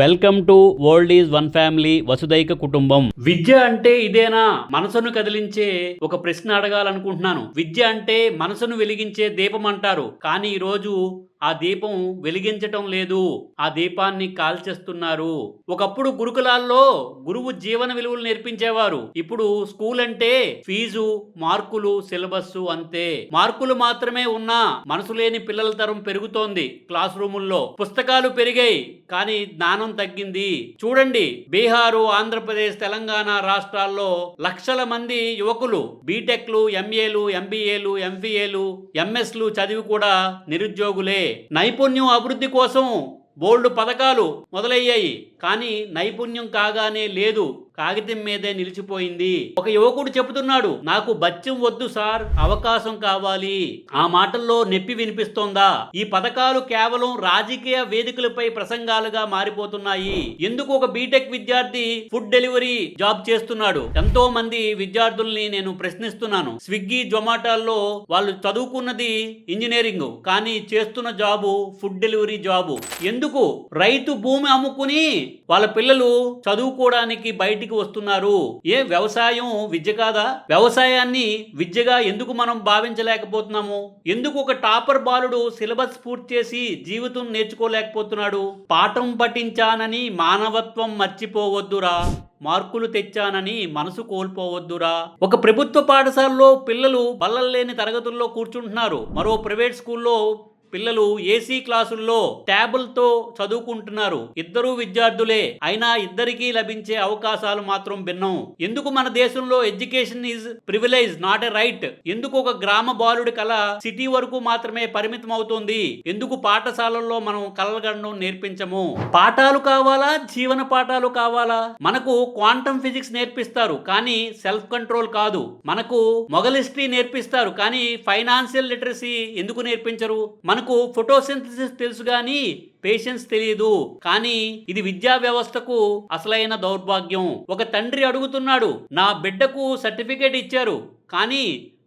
Welcome to world is one family వసుదైక కుటుంబం. విద్య అంటే ఇదేనా? మనసును కదిలించే ఒక ప్రశ్న అడగాలనుకుంటున్నాను. విద్య అంటే మనసును వెలిగించే దీపం అంటారు, కానీ ఈరోజు ఆ దీపం వెలిగించటం లేదు, ఆ దీపాన్ని కాల్చేస్తున్నారు. ఒకప్పుడు గురుకులాల్లో గురువు జీవన విలువలు నేర్పించేవారు. ఇప్పుడు స్కూల్ అంటే ఫీజు, మార్కులు, సిలబస్ అంతే. మార్కులు మాత్రమే ఉన్నా మనసు లేని పిల్లల తరం పెరుగుతోంది. క్లాస్ రూముల్లో పుస్తకాలు పెరిగాయి, కానీ జ్ఞానం తగ్గింది. చూడండి, బీహారు, ఆంధ్రప్రదేశ్, తెలంగాణ రాష్ట్రాల్లో లక్షల మంది యువకులు బీటెక్లు, ఎంఏలు, ఎంబీఏలు, ఎంఫీఏలు, ఎంఎస్లు చదివి కూడా నిరుద్యోగులే. నైపుణ్యం అభివృద్ధి కోసం బోల్డ్ పథకాలు మొదలయ్యాయి, కానీ నైపుణ్యం కాగానే లేదు, కాగితం మీదే నిలిచిపోయింది. ఒక యువకుడు చెబుతున్నాడు, నాకు బత్యం వద్దు సార్, అవకాశం కావాలి. ఆ మాటల్లో నొప్పి వినిపిస్తోందా? ఈ పథకాలు కేవలం రాజకీయ వేదికలపై ప్రసంగాలుగా మారిపోతున్నాయి. ఎందుకు ఒక బీటెక్ విద్యార్థి ఫుడ్ డెలివరీ జాబ్ చేస్తున్నాడు? ఎంతో మంది విద్యార్థుల్ని నేను ప్రశ్నిస్తున్నాను. స్విగ్గీ, జొమాటోల్లో వాళ్ళు చదువుకున్నది ఇంజనీరింగ్, కానీ చేస్తున్న జాబు ఫుడ్ డెలివరీ జాబు. ఎందుకు? రైతు భూమి అమ్ముకుని వాళ్ళ పిల్లలు చదువుకోవడానికి బయటికి వస్తున్నారు. ఏ వ్యవసాయం విద్య కాదా? వ్యవసాయాన్ని విద్యగా ఎందుకు మనం భావించలేకపోతున్నాము? ఎందుకు ఒక టాపర్ బాలుడు సిలబస్ పూర్తి చేసి జీవితం నేర్చుకోలేకపోతున్నాడు? పాఠం పఠించానని మానవత్వం మర్చిపోవద్దురా, మార్కులు తెచ్చానని మనసు కోల్పోవద్దురా. ఒక ప్రభుత్వ పాఠశాలలో పిల్లలు బల్లల్లేని తరగతుల్లో కూర్చుంటున్నారు. మరో ప్రైవేట్ స్కూల్లో పిల్లలు ఏసీ క్లాసుల్లో ట్యాబులతో చదువుకుంటున్నారు. ఇద్దరు విద్యార్థులే, అయినా ఇద్దరికీ లభించే అవకాశాలు మాత్రం భిన్నం. ఎందుకు మన దేశంలో education is privilege, not a right? ఎందుకు ఒక గ్రామ బాలుడి కళ సిటీ వరకు మాత్రమే పరిమితం అవుతుంది? ఎందుకు పాఠశాలల్లో మనం కలగడం నేర్పించము? పాఠాలు కావాలా, జీవన పాఠాలు కావాలా? మనకు క్వాంటమ్ ఫిజిక్స్ నేర్పిస్తారు, కానీ సెల్ఫ్ కంట్రోల్ కాదు. మనకు మొఘల్ హిస్టరీ నేర్పిస్తారు, కానీ ఫైనాన్షియల్ లిటరసీ ఎందుకు నేర్పించరు? మనకు ఫోటోసింథసిస్ తెలుసు, కానీ పేషెన్స్ తెలియదు. కానీ ఇది విద్యా వ్యవస్థకు అసలైన దౌర్భాగ్యం. ఒక తండ్రి అడుగుతున్నాడు, నా బిడ్డకు సర్టిఫికేట్ ఇచ్చారు, కానీ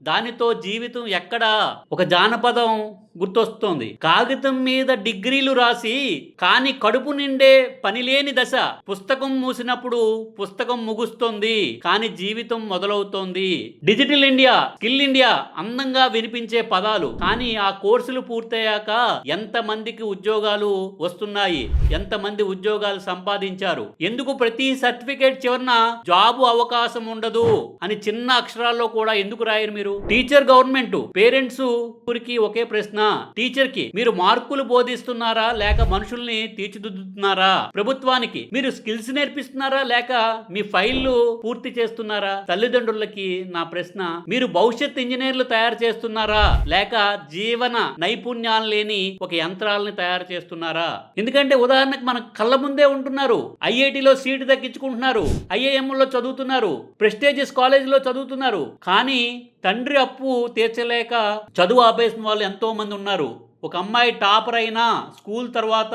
దానితో జీవితం ఎక్కడా? ఒక జానపదం గుర్తొస్తోంది. కాగితం మీద డిగ్రీలు రాసి కానీ కడుపు నిండే పనిలేని దశ. పుస్తకం మూసినప్పుడు పుస్తకం ముగుస్తుంది, కానీ జీవితం మొదలవుతోంది. డిజిటల్ ఇండియా, స్కిల్ ఇండియా అందంగా వినిపించే పదాలు, కానీ ఆ కోర్సులు పూర్తయ్యాక ఎంతమందికి ఉద్యోగాలు వస్తున్నాయి? ఎంతమంది ఉద్యోగాలు సంపాదించారు? ఎందుకు ప్రతి సర్టిఫికేట్ చివరన జాబు అవకాశం ఉండదు అని చిన్న అక్షరాల్లో కూడా ఎందుకు రాయరు మీరు? టీచర్, గవర్నమెంట్, పేరెంట్స్ ఊరికి ఒకే ప్రశ్న. టీచర్ కి మీరు మార్కులు బోధిస్తున్నారా, లేక మనుషుల్ని తీర్చిదిద్దుతున్నారా? ప్రభుత్వానికి మీరు స్కిల్స్ నేర్పిస్తున్నారా, లేక మీ ఫైళ్లు పూర్తి చేస్తున్నారా? తల్లిదండ్రులకి నా ప్రశ్న, మీరు భవిష్యత్ ఇంజనీర్లు తయారు చేస్తున్నారా, లేక జీవన నైపుణ్యాలు లేని ఒక యంత్రాలని తయారు చేస్తున్నారా? ఎందుకంటే ఉదాహరణకు మన కళ్ళ ముందే ఉంటున్నారు. ఐఐటిలో సీటు దక్కించుకుంటున్నారు, ఐఐఎంలో చదువుతున్నారు, ప్రెస్టీజియస్ కాలేజీలో చదువుతున్నారు, కానీ తండ్రి అప్పు తీర్చలేక చదువు ఆపేసిన వాళ్ళు ఎంతో మంది ఉన్నారు. ఒక అమ్మాయి టాపర్ అయినా స్కూల్ తర్వాత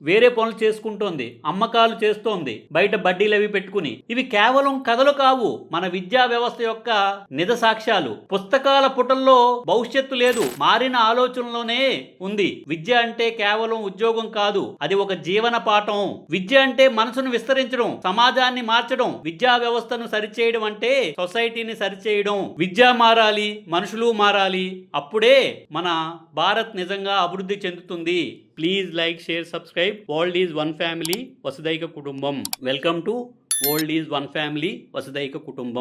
వేరే పనులు చేసుకుంటోంది, అమ్మకాలు చేస్తోంది, బయట బడ్డీలు అవి పెట్టుకుని. ఇవి కేవలం కథలు కావు, మన విద్యా వ్యవస్థ యొక్క నిజ సాక్ష్యాలు. పుస్తకాల పుటల్లో భవిష్యత్తు లేదు, మారిన ఆలోచనలోనే ఉంది. విద్య అంటే కేవలం ఉద్యోగం కాదు, అది ఒక జీవన పాఠం. విద్య అంటే మనసును విస్తరించడం, సమాజాన్ని మార్చడం. విద్యా వ్యవస్థను సరిచేయడం అంటే సొసైటీని సరిచేయడం. విద్య మారాలి, మనుషులు మారాలి, అప్పుడే మన భారత్ నిజంగా అభివృద్ధి చెందుతుంది. Please like, share, subscribe. World is one family వసుదైక కుటుంబం. Welcome to world is one family వసుదైక కుటుంబం.